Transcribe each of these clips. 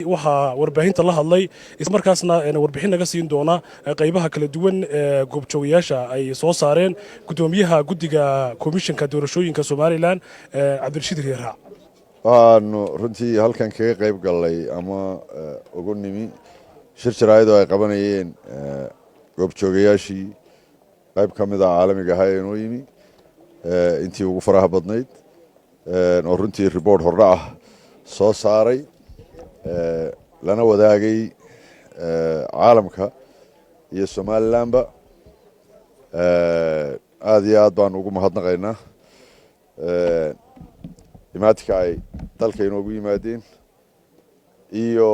waxaa warbaahinta la hadlay isla markaasna warbixin naga siin doona qaybaha kala duwan ee goobjoogayaasha ay soo saareen gudoomiyaha guddiga komishanka doorashooyinka Soomaaliland Cabdirashiid Riyaarac. waxaanu runtii halkan kaga qayb galnay ama ugu nimi shir jaraa'id oo ay qabanayeen goobjoogayaashii qayb ka mid ah caalamiga ahaa ee inoo yimi intii ugu faraha badnayd oo runtii report hordhac ah soo saaray lana wadaagay caalamka iyo Somalilandba aad iyo aad baan ugu mahadnaqaynaa imaadka ay dalka inoogu yimaadeen iyo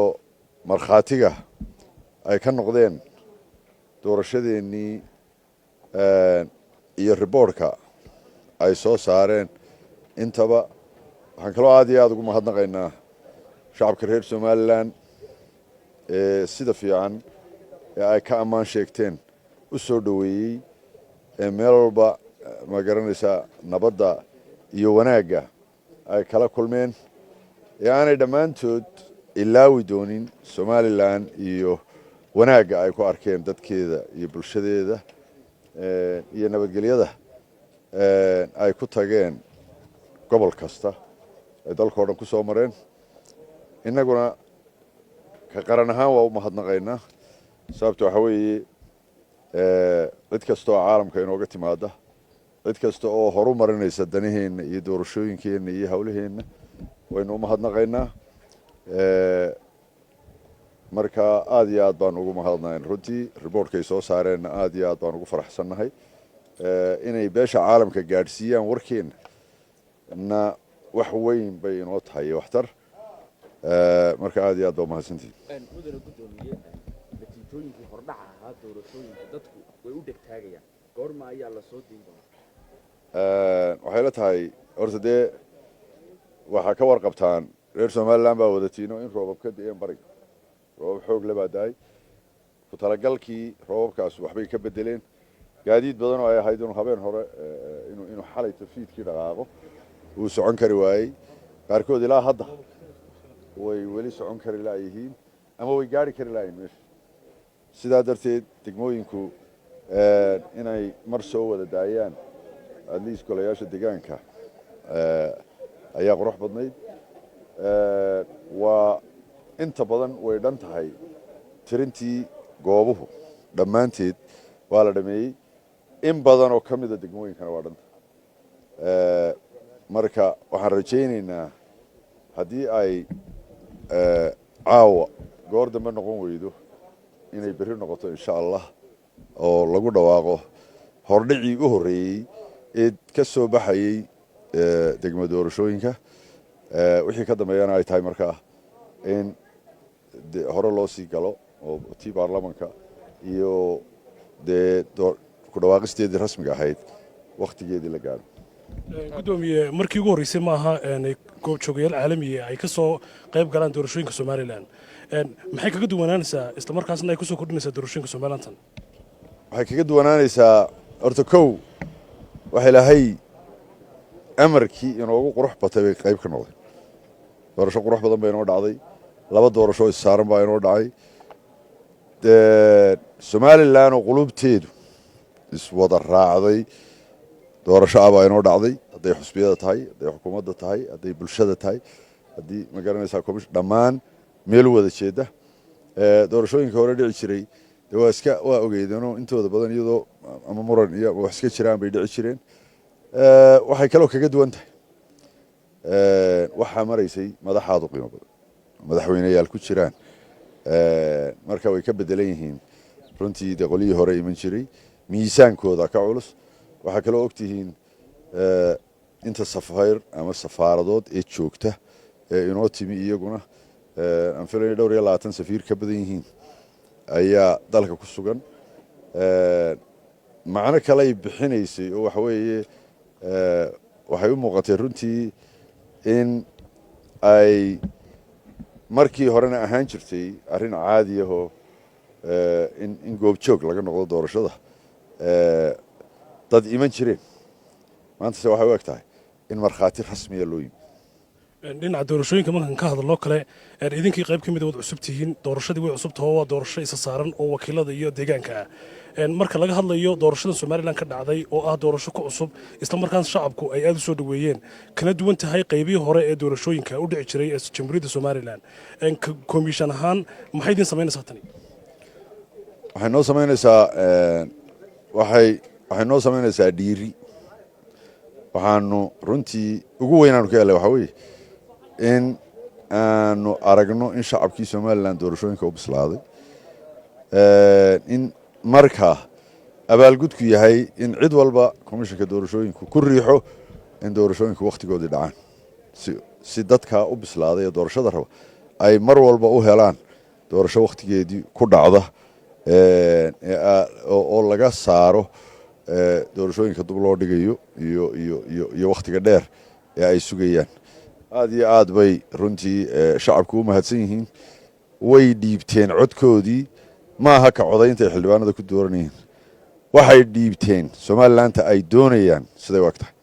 markhaatiga ay ka noqdeen doorashadeennii iyo reportka ay soo saareen intaba waxaan kaloo aad iyo aad ugu mahadnaqaynaa shacabka reer Somaliland sida fiican ee ay ka ammaan sheegteen u soo dhaweeyey meel walba ma garanaysaa nabadda iyo wanaagga ay kala kulmeen aanay dhammaantood ilaawi doonin Somaliland iyo wanaagga ay ku arkeen dadkeeda iyo bulshadeeda iyo nabadgelyada ay ku tageen gobol kasta ay dalkoo dhan ku soo mareen innaguna ka qaran ahaan waa u mahadnaqaynaa sababta waxa weeye cid kasta oo caalamka inooga timaada cid kasta oo horu marinaysa danaheenna iyo doorashooyinkeenna iyo hawlaheenna waynu u mahadnaqaynaa marka aad iyo aad baan ugu mahadnaqaynaa runtii reportkay soo saareenna aad iyo aad baan ugu faraxsannahay inay beesha caalamka gaadhsiiyaan warkeenna na wax weyn bay inoo tahay iyo waxtar marka aad iyo aad baa mahadsantihiin mudane gudoomiye natiijooyinkii hordhaca ahaa doorashooyinka dadku way u dhegtaagayaan goorma ayaa la soo deyn doonaa waxay la tahay horta dee waxaa ka warqabtaan reer Somaliland baa wadatiino in roobab ka da'een bariga roobab xoog leh baa daay ku talagalkii roobabkaas waxbay ka bedeleen gaadiid badan oo ay ahayd inuu habeen hore inuu xalay tafiidkii dhaqaaqo uu socon kari waayey qaarkood ilaa hadda way weli socon kari laayihiin ama way gaari kari laayihiin meesha sidaa darteed degmooyinku inay mar soo wada daayaan adliis golayaasha deegaanka ayaa qurux badnayd waa inta badan way dhan tahay tirintii goobuhu dhammaanteed waa la dhameeyey in badan oo ka mida degmooyinkana waa dhan tahay marka waxaan rajaynaynaa haddii ay caawa goor dambe noqon weydo inay berri noqoto insha allah oo lagu dhawaaqo hordhicii u horreeyey ee ka soo baxayey degmo doorashooyinka wixii ka dambeeyana ay tahay markaa in hore loo sii galo oo tii baarlamanka iyo dee ku dhawaaqisteedii rasmiga ahayd wakhtigeedii la gaaro gudoomiye markii ugu horeysay ma aha goobjoogayaal caalami ay ka soo qayb galaan doorashooyinka Somaliland maxay kaga duwanaanaysaa isla markaasna ay ku soo kordhinaysaa doorashooyinka Somaliland waxay kaga duwanaanaysaa horta kow waxa ilaahay amarkii inoogu qurux batay bay qayb ka noqday doorasho qurux badan bay inoo dhacday laba doorasho is saaran baa inoo dhacay Somaliland oo qulubteedu iswada raacday doorasho baa inoo dhacday hadday xusbiyada tahay hadday xukuumadda tahay hadday bulshada tahay haddii ma garanaysaa komishan dhammaan meel wada jeeda doorashooyinka hore dhici jiray dee waa ogeydeenoo intooda badan iyadoo ama muran iyo wax iska jiraan bay dhici jireen waxay kaloo kaga duwan tahay waxaa maraysay madaxaadu qiimo badan madaxweyneyaal ku jiraan marka way ka bedelan yihiin runtii dee qolyihii hore iman jiray miisaankooda ka culus waxaa kaloo ogtihiin inta safayr ama safaaradood ee joogta ee inoo timi iyaguna aan filayo 22 safiir ka badan yihiin ayaa dalka ku sugan macno kale ay bixinaysay oo waxa weeye waxay u muuqatay runtii in ay markii horena ahaan jirtay arrin caadi ah oo in goobjoog laga noqdo doorashada dad iman jireen maanta se waxay u eg tahay in markhaati rasmiya loo yimi dhinaca doorashooyinka markan ka hadaloo kale idinkii qayb ka mid wad cusub tihiin doorashadii way cusub tahay waa doorasho isa saaran oo wakiilada iyo deegaanka ah marka laga hadlayo doorashada Soomaaliland ka dhacday oo ah doorasho ku cusub isla markaana shacabku ay aad u soo dhaweeyeen kana duwan tahay qaybihii hore ee doorashooyinka u dhici jiray ee Jamhuuriyadda Soomaaliland komishan ahaan maxay idin sameynaysaa tani waxay noo sameynaysaa dhiiri waxaanu runtii ugu weynaanu ka helay waxa weeye in aanu aragno in shacabkii Soomaaliland doorashooyinka u bislaaday in marka abaalgudku yahay in cid walba komishanka doorashooyinku ku riixo in doorashooyinku waqtigoodii dhacaan si dadka u bislaaday ee doorashada raba ay mar walba u helaan doorasho waqtigeedii ku dhacda oo laga saaro doorashooyinka dib loo dhigayo iyo waqtiga dheer ee ay sugayaan aad iyo aad bay runtii shacabku u mahadsan yihiin way dhiibteen codkoodii ma aha ka codaynta ay xildhibaanada ku dooranayeen waxay dhiibteen Soomaaliland ay doonayaan siday waqtahay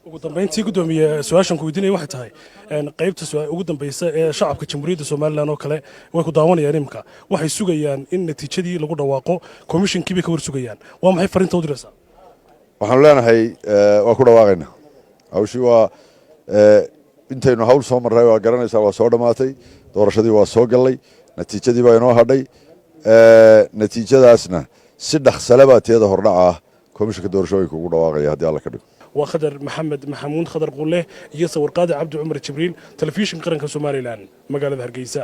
ugu dambeyntii gudoomiye su'aashan ku weydiinay waxay tahay qaybta ugu dambaysa ee shacabka Jamhuuriyadda Soomaaliland oo kale way ku daawanayaan imka waxay sugayaan in natiijadii lagu dhawaaqo komishankii bay ka war sugayaan waa maxay fariinta u diraysaa waxaan leenahay waa ku dhawaaqaynaa hawshii waa intaynu hawl soo marray waa garanaysaa waa soo dhamaatay doorashadii waa soo galay natiijadii baa inoo hadhay natiijadaasna si dhakhsale baa teeda hordhaca ah komishanka doorashooyinka ugu dhawaaqaya haddii alla ka dhigo waa khadar maxamed maxamuud khadar qulle iyo sawirqaadi cabdi cumar jibriil telefishinka qaranka Soomaaliland magaalada Hargeysa